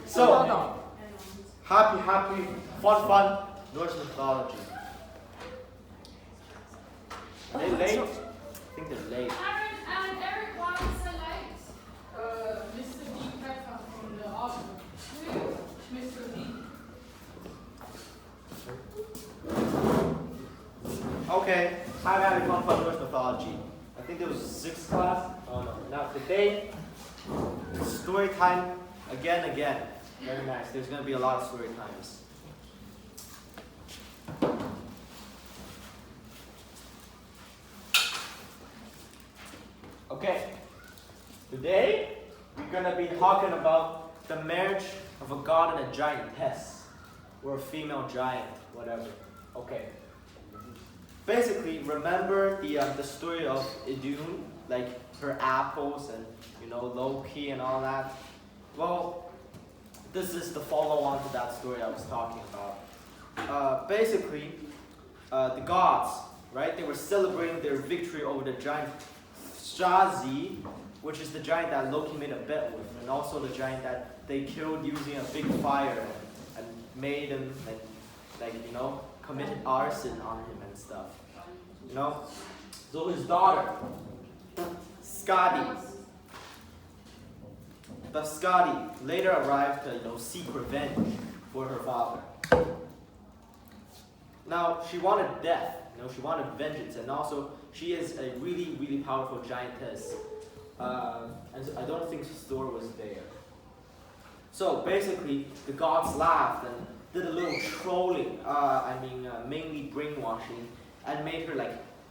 So, happy, fun Norse mythology. Are they late? I think they're late. And Eric, why was so late? Mr. D. Pepper from the Oscar. Who? Mr. D. Okay, having fun Norse mythology. I think there was 6th class. Oh no. Now today, story time again. Very nice. There's gonna be a lot of story times. Okay. Today we're gonna be talking about the marriage of a god and a giantess, or a female giant, whatever. Okay. Basically, remember the story of Idun, like her apples and Loki and all that. Well, this is the follow-on to that story I was talking about. Basically, the gods, right? They were celebrating their victory over the giant Shazi, which is the giant that Loki made a bet with, and also the giant that they killed using a big fire and made him committed arson on him and stuff. So his daughter, Skadi, later arrived to seek revenge for her father. Now she wanted death, she wanted vengeance, and also she is a really powerful giantess. And so I don't think Thor was there. So basically, the gods laughed and did a little trolling, mainly brainwashing, and made her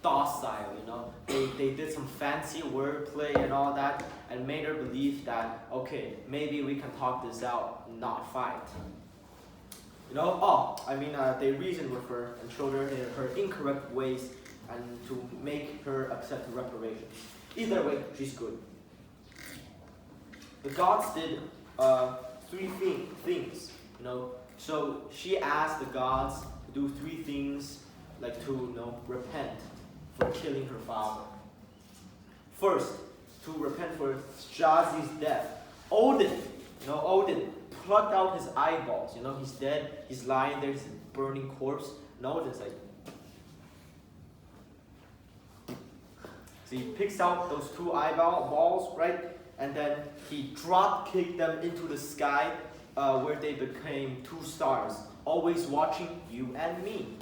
docile, They did some fancy wordplay and all that, and made her believe that, okay, maybe we can talk this out and not fight. They reasoned with her and showed her her incorrect ways and to make her accept reparations. Either way, she's good. The gods did 3 things, So she asked the gods to do 3 things, to repent for killing her father. First, to repent for Shazi's death. Odin plucked out his eyeballs. He's dead, he's lying there, he's a burning corpse. And Odin's like, so he picks out those 2 eyeballs, right? And then he drop kicked them into the sky, where they became 2 stars, always watching you and me.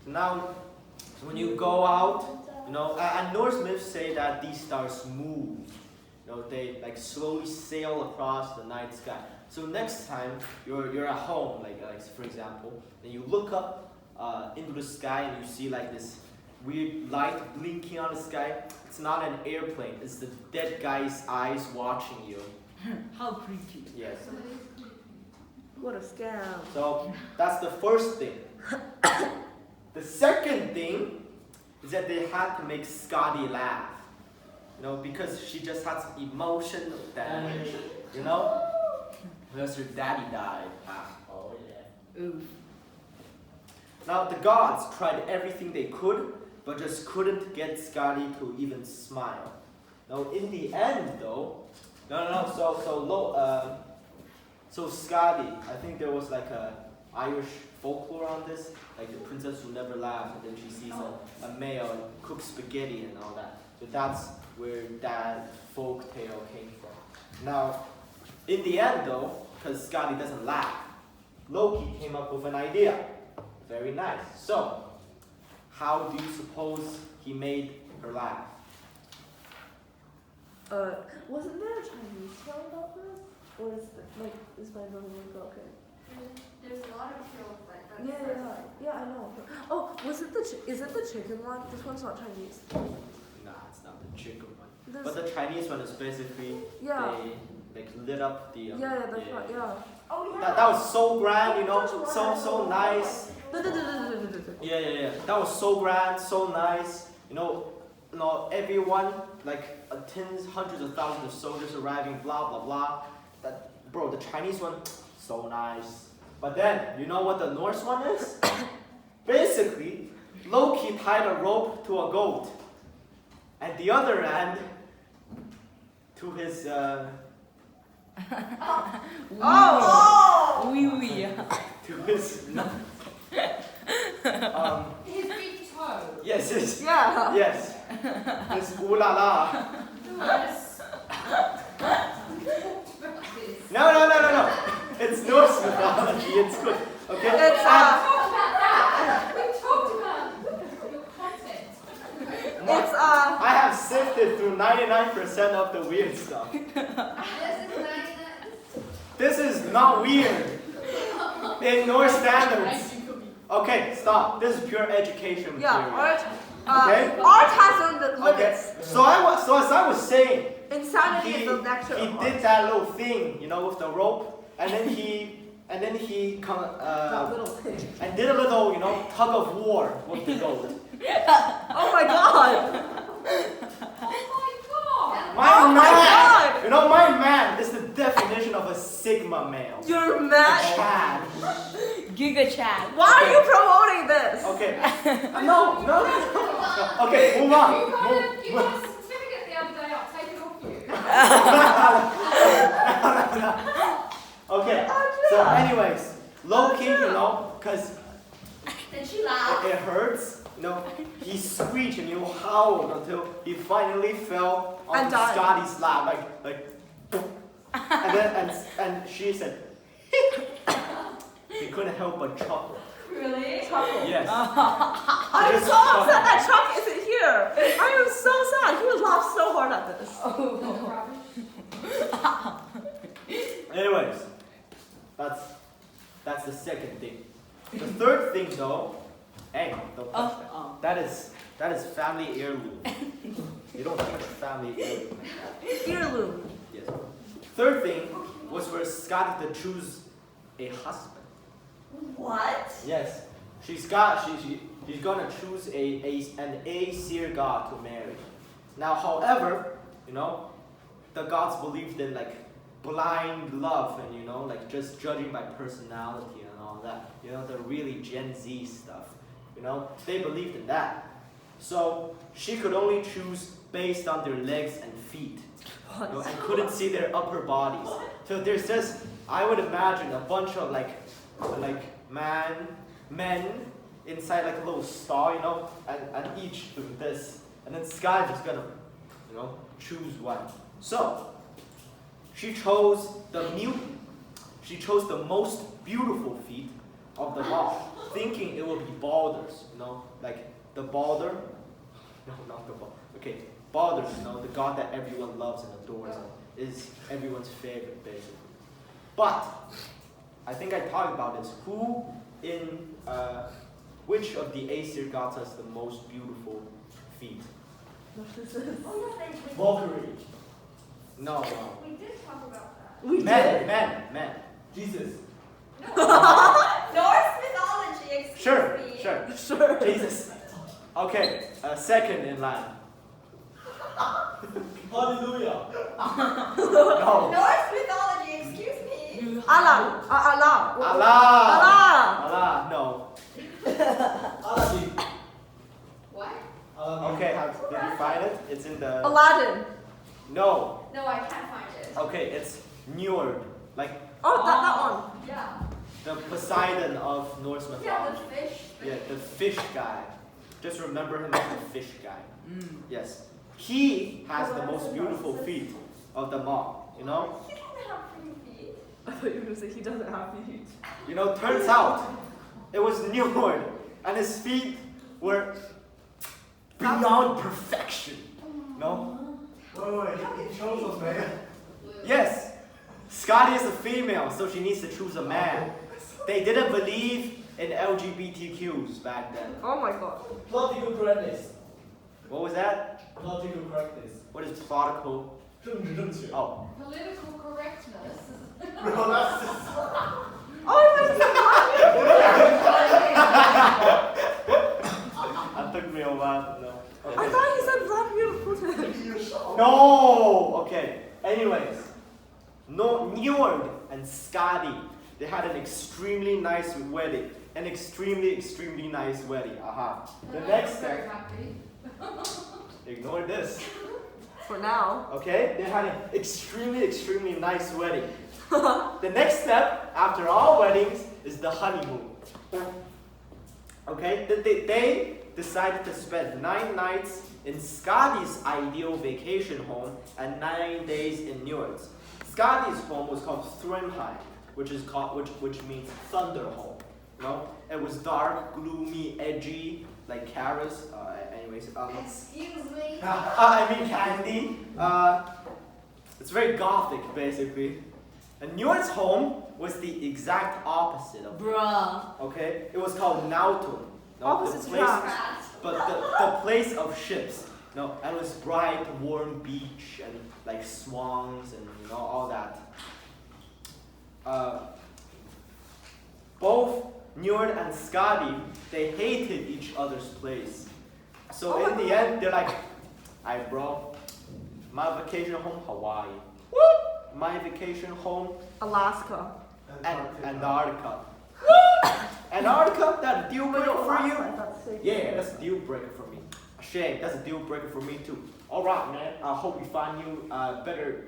Now, when you go out, and Norse myths say that these stars move. They slowly sail across the night sky. So next time you're at home, for example, and you look up into the sky and you see this weird light blinking on the sky. It's not an airplane. It's the dead guy's eyes watching you. How creepy. Yes. What a scam. So that's the first thing. The second thing is that they had to make Skadi laugh. Because she just had some emotional damage. Because her daddy died. Oh yeah. Oof. Now the gods tried everything they could, but just couldn't get Skadi to even smile. Now in the end though, so Skadi, I think there was a Irish folklore on this, the princess who never laughed, and then she sees a male and cooks spaghetti and all that. So that's where that folk tale came from. Now, in the end though, because Skadi doesn't laugh, Loki came up with an idea. Very nice. So, how do you suppose he made her laugh? Wasn't there a Chinese tale about this? Or is my memory okay? There's a lot of tales like that. Yeah, I know. Oh, is it the chicken one? This one's not Chinese. Nah, it's not the chicken one. But the Chinese one is basically they lit up the that's right. Yeah. Oh yeah. That was so grand, so nice. Yeah. That was so grand, so nice. Everyone, tens, hundreds of thousands of soldiers arriving, blah blah blah. The Chinese one, so nice. But then, you know what the Norse one is? Basically, Loki tied a rope to a goat, and the other end to his. Oh! It's not. His big toe. Yes, it's. Yeah. Yes. It's ooh la la. Yes. No. It's Norse mythology. It's good. Okay. It's We talked about that. We talked about your content. It's I have sifted through 99% of the weird stuff. This is not weird. In Norse standards. Okay, stop. This is pure education material. yeah. Art. Okay. Art has own the Okay. limits. So as I was saying, Insanity he is the nature of did art. that little thing, with the rope, and then he That little thing. and did a little, tug of war with the goat. Oh my god! My Oh my man, God! my man is the definition of a sigma male. You're A mad. Chad. Giga Chad. Why are you promoting this? Okay. No. Okay, move on. You got a certificate the other day. I'll take it off you. Okay. So, anyways, low key, because Then she laughed. it hurts. He screeched and he howled until he finally fell And onto died. Scotty's lap, like, and then and she said, he couldn't help but chuckle. Really? Yes. I'm Just so upset that Chuck isn't here. I am so sad. He would laugh so hard at this. Anyways, that's the second thing. The third thing, though, hey, don't touch that. That is family heirloom. You don't touch family heirloom. Heirloom. Yes. Third thing was for Scotty to choose a husband. What? Yes. She's gonna choose an Aesir god to marry. Now, however, the gods believed in blind love and just judging by personality and all that. The really Gen Z stuff. They believed in that. So she could only choose based on their legs and feet. And couldn't see their upper bodies. So there's just, I would imagine, a bunch of men inside a little stall, and each doing this. And then Sky's just gonna, choose one. So she chose the most beautiful feet of them all, thinking it would be Baldur's, the Baldur. No, not the Baldur. Okay, Baldur, the god that everyone loves and adores and is everyone's favorite, basically. But I think I talked about this. Which of the Aesir gods has the most beautiful feet? Valkyrie. No. We did talk about that. We did. Men. Jesus. Norse mythology, excuse me. Sure. Jesus. Okay, second in line. Hallelujah. No. Norse mythology, excuse me. Allah. Allah. No. Aladdin. What? Okay, did you find it? It's in the. Aladdin. No. No, I can't find it. Okay, it's Njord. Oh, that one. Yeah. The Poseidon of Norse Yeah, mythology. the fish. Yeah, the fish guy. Just remember him as the fish guy. Yes. He has the most beautiful feet of them all, He doesn't have pretty feet. I thought you were going to say he doesn't have feet. Turns out it was Njord, and his feet were beyond perfection. No? Wait, he chose us, man. Yes. Scotty is a female, so she needs to choose a man. They didn't believe in LGBTQs back then. Oh my god. Political correctness. What was that? Political correctness. What is political? 政治正确. Oh. Political correctness. Bro, that's just... Oh, it's That took me a while to know. I thought he said black beautiful. No! Okay. Anyways. Njord and Skadi, they had an extremely nice wedding. An extremely nice wedding. Aha. The next Very step. happy. Ignore this. For now. Okay? They had an extremely nice wedding. The next step after all weddings is the honeymoon. Okay, they decided to spend 9 nights in Scotty's ideal vacation home and 9 days in Newark's. Scotty's home was called Thrymheim, which means thunder home. You know, it was dark, gloomy, edgy, like Kara's. Anyways, Excuse me. I mean Candy. It's very gothic, basically. And Newark's home was the exact opposite of. Bruh. Okay, it was called Nautun. Opposite's trash. But the place of ships. No, and it was bright, warm beach and like swans and all that. Both Newark and Scotty, they hated each other's place. So in the end, they're like, "Alright, bro, my vacation home Hawaii. Woo! My vacation home Alaska. Antarctica. Antarctica, that's a deal breaker for you? Yeah, that's a deal breaker for me. Shame, that's a deal breaker for me too. Alright, man. I hope we find you better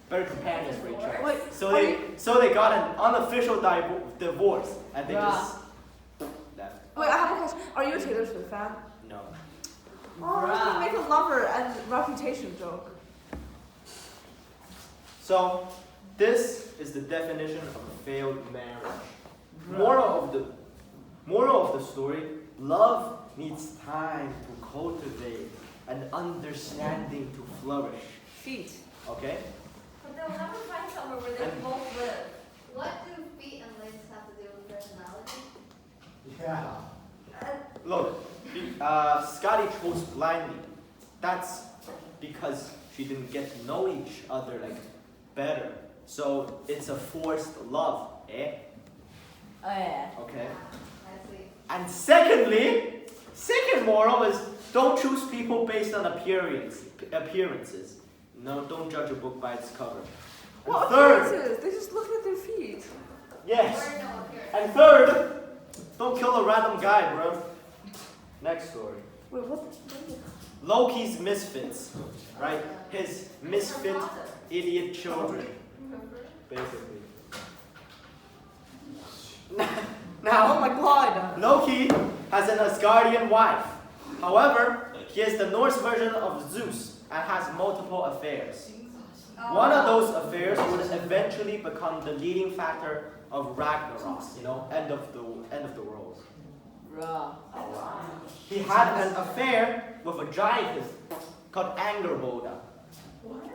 companions for each other. Wait, So they got an unofficial divorce and they just left. Wait, I have a question. Are you a Taylor Swift fan? No. Oh, I was gonna make a lover and reputation joke. So this is the definition of a failed marriage. Moral of the story: love needs time to cultivate and understanding to flourish. Feet. Okay? But they'll never find somewhere where they both live. What do feet and legs have to do with personality? Yeah. Look, Scotty chose blindly. That's because she didn't get to know each other better. So it's a forced love, eh? Oh yeah. Okay. I see. And second moral is don't choose people based on appearances. No, don't judge a book by its cover. And What third, appearances? They just look at their feet. yes. Or no appearance. And third, don't kill a random guy, bro. Next story. Wait, what? Loki's misfits, right? His misfit idiot children, basically. Oh Now, my god. Loki has an Asgardian wife. However, he is the Norse version of Zeus and has multiple affairs. One of those affairs would eventually become the leading factor of Ragnarok, end of the world. Bruh. He had an affair with a giantess called Angerboda. What?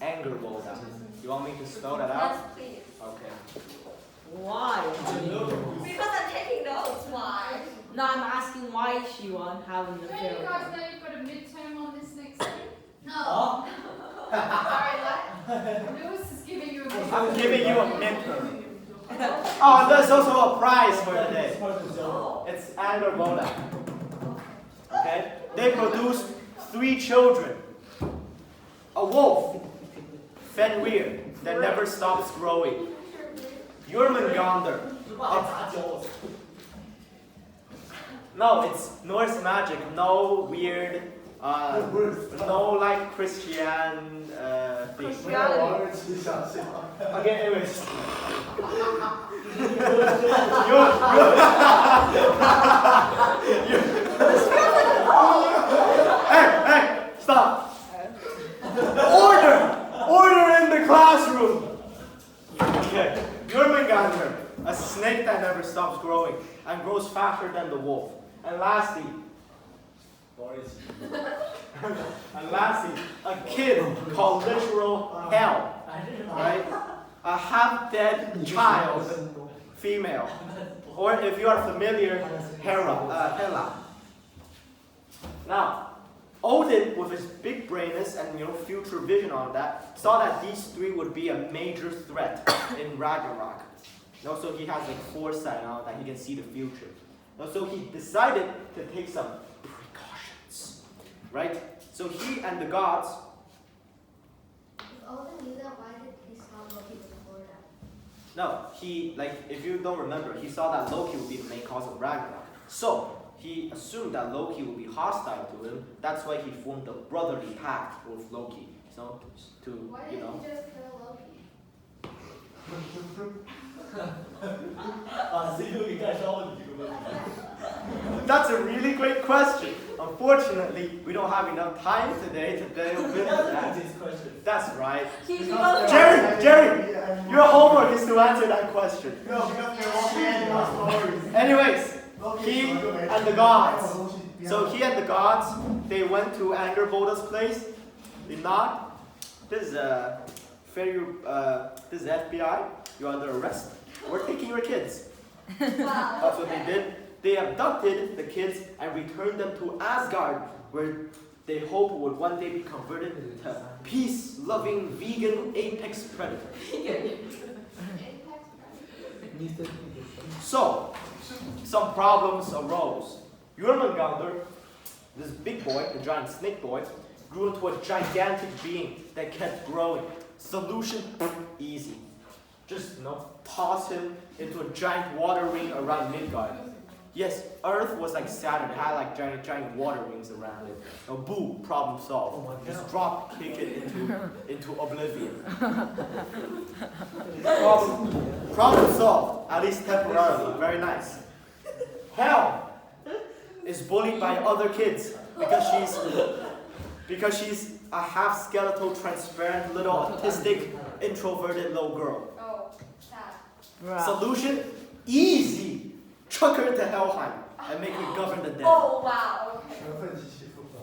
Angerboda. You want me to spell that Yes, out? please. Okay. Why? Because I'm taking notes. Why? No, I'm asking why she won't have an Don't affair. you guys know you've got a midterm on this next week? No. Sorry, what? Lewis is giving you a midterm. I'm giving you a midterm. Oh, and there's also a prize for today. It's Angerboda. Okay? They produced 3 children. A wolf, Fenrir, that never stops growing. Jormungandr. No, it's Norse magic. No weird, no Christian thing. Okay, anyways. Hey, stop. Order in the classroom. Okay, Jormungandr, a snake that never stops growing and grows faster than the wolf. And lastly, a kid called literal hell, right? A half-dead child, female, or if you are familiar, Hela. Now, Odin, with his big brainness and future vision on that, saw that these 3 would be a major threat in Ragnarok. So he has foresight now that he can see the future. So he decided to take some precautions, right? So he and the gods. If Odin knew that, why did he stop Loki before that? No, if you don't remember, he saw that Loki would be the main cause of Ragnarok. So he assumed that Loki would be hostile to him. That's why he formed a brotherly pact with Loki. So to Why didn't he just kill Loki? 啊，是又给盖烧了你这个问题。 That's a really great question. Unfortunately, we don't have enough time today to delve into that. This question. That's right. He Because goes, Jerry, your homework is to answer that question. No, because they're all animal stories. Anyways, he and the gods. So he and the gods, they went to Angerboda's place. They knocked. This is this is FBI. You're under arrest. We're taking your kids. wow. That's what they did. They abducted the kids and returned them to Asgard, where they hope would one day be converted to peace-loving vegan apex predators. So, some problems arose. Jormungandr, this big boy, the giant snake boy, grew into a gigantic being that kept growing. Solution, easy. Just, toss him into a giant water ring around Midgard. Yes, Earth was like Saturn. It had like giant water rings around it. Boom, problem solved. Just kick it into oblivion. Problem solved, at least temporarily. Very nice. Hell is bullied by other kids because she's a half skeletal, transparent, little autistic, introverted little girl. Oh, sad. Solution, easy. Chuck her into Helheim and make her govern the dead. Oh, wow. Okay. 缘分起起伏伏。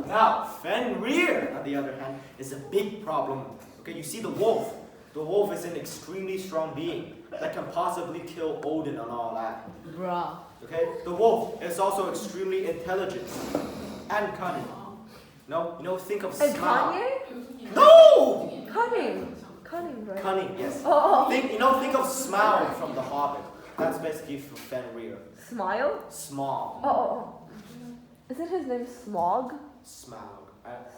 Now, Fenrir, on the other hand, is a big problem. Okay, you see the wolf. The wolf is an extremely strong being that can possibly kill Odin and all that. Bruh. Okay, the wolf is also extremely intelligent and cunning. Think of And Smaug. Kanye? No! Cunning, right? Cunning, yes. Oh. Think of Smaug from The Hobbit. That's basically for Fenrir. Smile? Smaug. Oh. Isn't his name Smog? Smaug.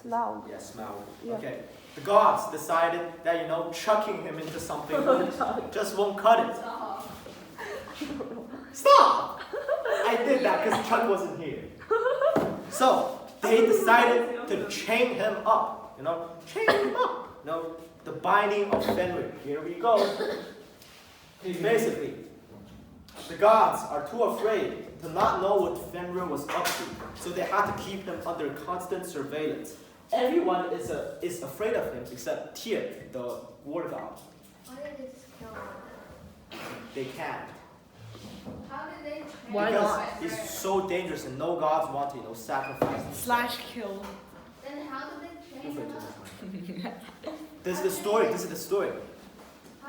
Smaug. Yeah, Smaug. Yeah. Okay. The gods decided that, chucking him into something just won't cut it. Stop! I did that because Chuck wasn't here. So, they decided to chain him up. Chain him up. The binding of Fenrir. Here we go. Basically, the gods are too afraid to not know what Fenrir was up to, so they had to keep him under constant surveillance. Everyone is afraid of him except Tyr, the war god. Why did they just kill him? They can't. How did they train Why Because not? he's so dangerous and no gods want to, sacrifice him. Kill. Then how did they train him up? This is the story. How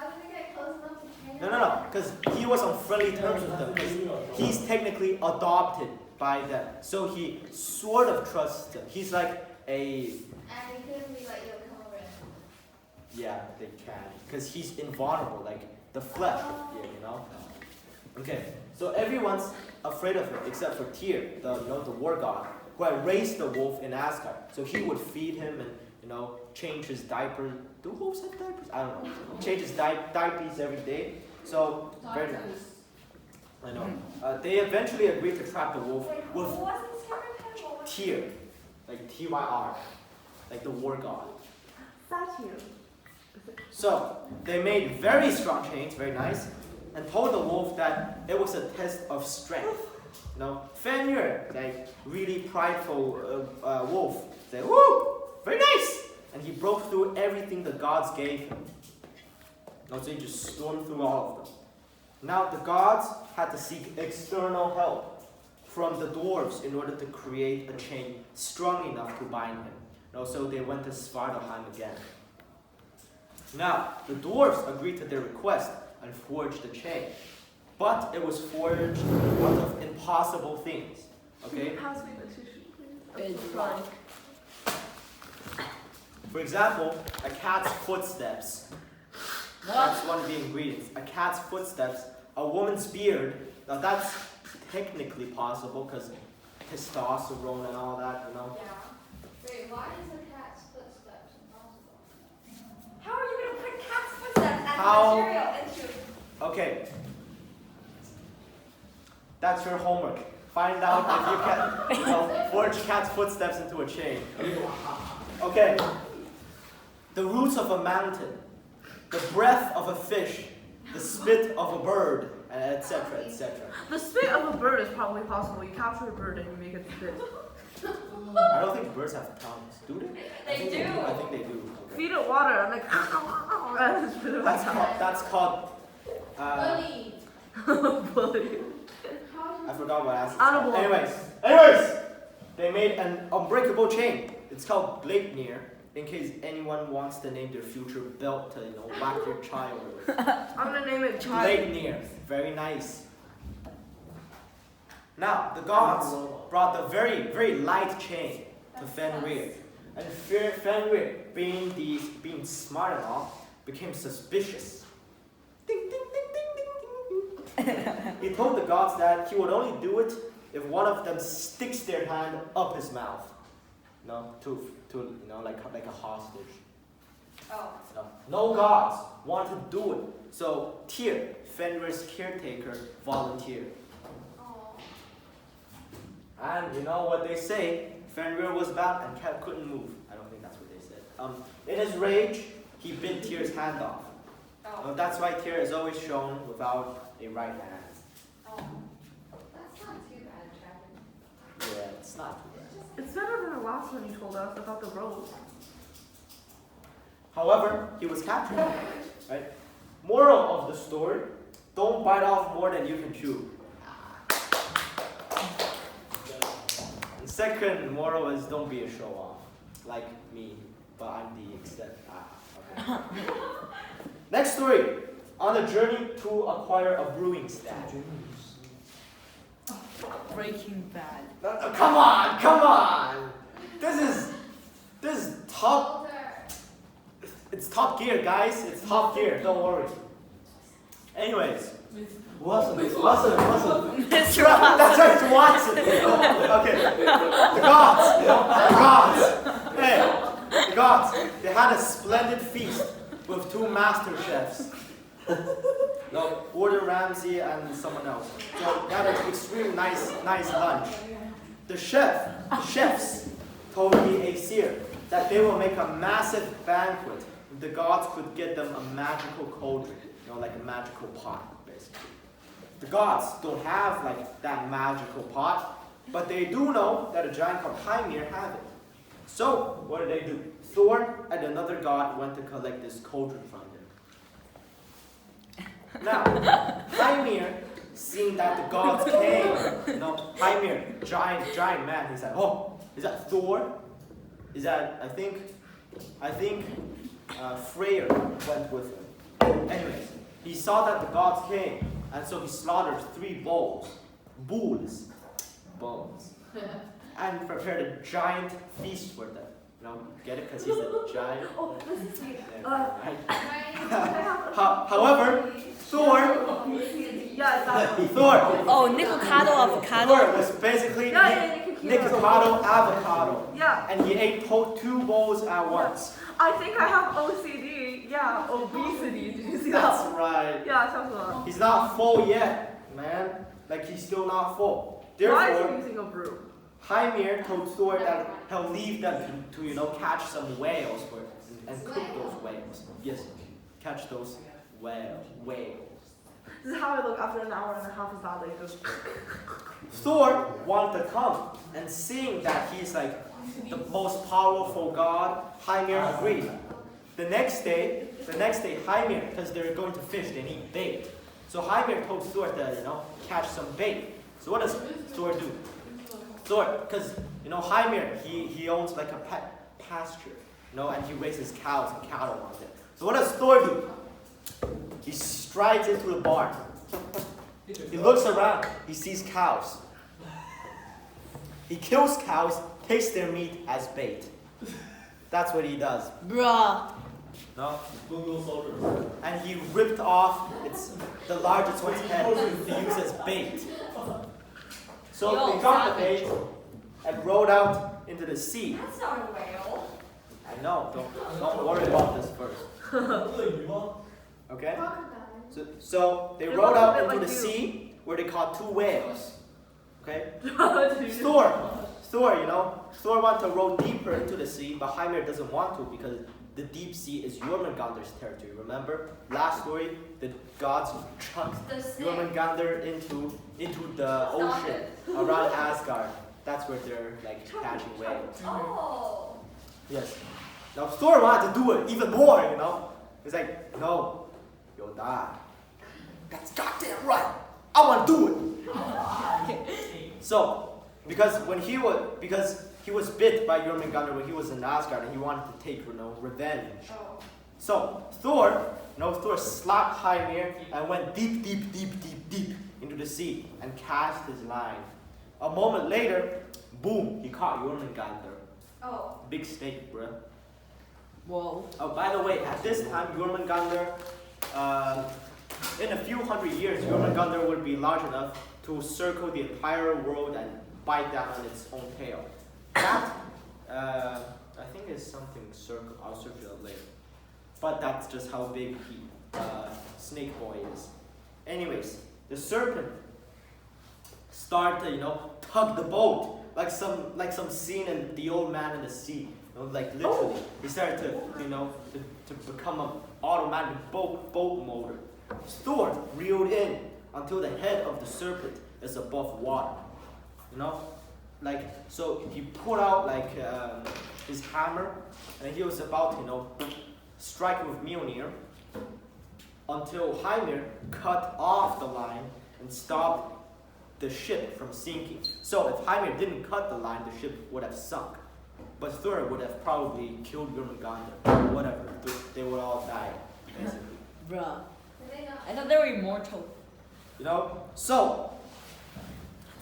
did they get close enough to train him No, up? because he was on friendly terms with them. 'Cause he's technically adopted by them. So he sort of trusts them. He's like a... And he couldn't be like, yo, come over. Yeah, they can. Because he's invulnerable, like the flesh of Tyr, Okay, so everyone's afraid of him except for Tyr, the war god, who had raised the wolf in Asgard. So he would feed him and, change his diapers. Do wolves have diapers? I don't know. Change his diapers every day. So, very nice. I know. They eventually agreed to trap the wolf Wait, who with was in Scarecrow? What was Tyr, like Tyr, like the war god. Satyr. So, they made very strong chains, very nice, and told the wolf that it was a test of strength. Fenrir, like really prideful wolf, said, "Woo, very nice!" And he broke through everything the gods gave him. So he just stormed through all of them. Now the gods had to seek external help from the dwarves in order to create a chain strong enough to bind him. So they went to Svartalheim again. Now, the dwarves agreed to their request and forged the chain. But it was forged out of impossible things. Okay? Pass me the tissue, please. It's like For example, a cat's footsteps. That's one of the ingredients. A cat's footsteps, a woman's beard. Now that's technically possible because testosterone and all that, Yeah. Wait, why is the cat's footsteps impossible? How are you going to put cat's footsteps as How- material into... Okay. That's your homework. Find out if you can, forge cat's footsteps into a chain. Okay. The roots of a mountain the breath of a fish, the spit of a bird, and etc. etc. The spit of a bird is probably possible. You capture a bird and you make it spit. I don't think birds have tongues, do they? They I think do. I think they do. Okay. Feed it water and like and spit it That's out. called. Bunny. Bully. I forgot what I asked. Animal. Anyways, they made an unbreakable chain. It's called Gleipnir. In case anyone wants to name their future belt to whack your child with. I'm gonna name it Child. Gleipnir. Very nice. Now the gods brought the very light chain to Fenrir, and Fenrir, being smart and all, became suspicious. Ding, ding, ding, ding, ding, ding, ding. He told the gods that he would only do it if one of them sticks their hand up his mouth, to like a hostage. Oh. No gods want to do it, so Tyr, Fenrir's caretaker, volunteered. Oh. And you know what they say? Fenrir was bad and couldn't move. I don't think that's what they said. In his rage, he bit Tyr's hand off. Oh. That's why Tyr is always shown without a right hand. Oh. That's not too bad, Chapman. Yeah, it's not too bad. It's better than the last one you told us about the rose. However, he was captured. Right? Moral of the story: don't bite off more than you can chew. And second moral is don't be a show-off, like me, but I'm the extent. Okay. Next story: on a journey to acquire a brewing stand. Breaking Bad. Come on! This is top. It's Top Gear, guys. It's Top Gear. Don't worry. Anyways. Watson. Mr. That's right, it's Watson. Okay. The gods. Hey, the gods. They had a splendid feast with two master chefs. No, Gordon Ramsay and someone else. So they had an extremely nice lunch. The chefs told the Aesir that they will make a massive banquet if the gods could get them a magical cauldron, like a magical pot, basically. The gods don't have like that magical pot, but they do know that a giant called Hymir have it. So what do? Thor and another god went to collect this cauldron from them. Now, Hymir, seeing that the gods came, Hymir, giant man, he said, "Oh, is that Thor? Is that, I think Freyr went with him." Anyways, he saw that the gods came, and so he slaughtered 3 bulls, and prepared a giant feast for them. Get it? Because he's a giant. Oh, this is sweet. However, Thor. Yeah, exactly. Thor. Oh, Nikocado avocado. Thor was basically Nikocado avocado. Yeah. And he ate 2 bowls at once. I think I have OCD. Yeah, obesity. Did you see That's that? right. Yeah, sounds like. He's not full yet, man. Like he's still not full. Why is Therefore, he using a brew? Hymir told Thor that he'll leave them to catch some whales and cook those whales. Yes, catch those whales. This is how I look after an hour and a half of that. Like just. Thor wanted to come, and seeing that he's like the most powerful god, Hymir agreed. The next day, Hymir, because they're going to fish, they need bait. So Hymir told Thor to catch some bait. So what does Thor do? Thor, because Hymir, he owns like a pet pasture, and he raises cows and cattle on it. So what does Thor do? He strides into the barn. He looks around. He sees cows. He kills cows, takes their meat as bait. That's what he does. Bruh. No? Google soldier. And he ripped off the largest one's head to use as bait. So Yo, they got the savage. bait and rowed out into the sea. That's not a whale. I know. Don't worry about this first. Okay? Crocodile. So they It rowed looks a out bit into like the you. sea where they caught 2 whales. Okay? Dude. Thor, Thor wanted to row deeper into the sea, but Hymir doesn't want to because the deep sea is Jormungandr's territory. Remember? Last story, the gods chucked The snake. Jormungandr into the ocean around Asgard. That's where they're like catching waves. Oh. Yes. Now Thor wanted to do it even more, you know? It's like, no, you'll die. That's goddamn right. I want to do it. So, because he was bit by Jormungandr when he was in Asgard and he wanted to take, revenge. Oh. So Thor slapped Hymir and went deep into the sea and cast his line. A moment later, boom, he caught Jormungandr. Oh. Big snake, bruh. Whoa. Oh, by the way, at this time, Jormungandr, in a few hundred years, Jormungandr would be large enough to circle the entire world and bite down on its own tail. That, I think is something circle. I'll search it up later. But that's just how big Snake Boy is. Anyways, the serpent started to, tug the boat like some scene in The Old Man in the Sea. Like literally, he started to become an automatic boat motor. Thor reeled in until the head of the serpent is above water. So he pulled out his hammer, and he was about to strike with Mjolnir until Hymir cut off the line and stopped the ship from sinking. So if Hymir didn't cut the line, the ship would have sunk. But Thor would have probably killed Jormungandr. Whatever. They would all die, basically. Bruh. Did they not? I thought they were immortal. So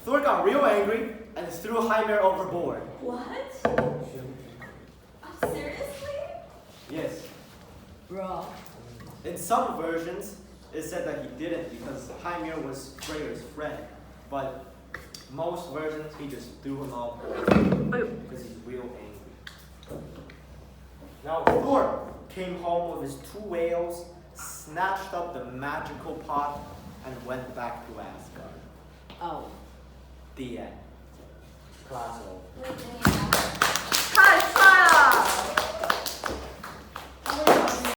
Thor got real angry and threw Hymir overboard. What? Seriously? Yes. Bruh. In some versions, it said that he didn't because Hymir was Freyr's friend. But most versions, he just threw him overboard because he's real angry. Now Thor came home with his 2 whales, snatched up the magical pot, and went back to Asgard. Oh. The end. Class over. Wait, did he have High five!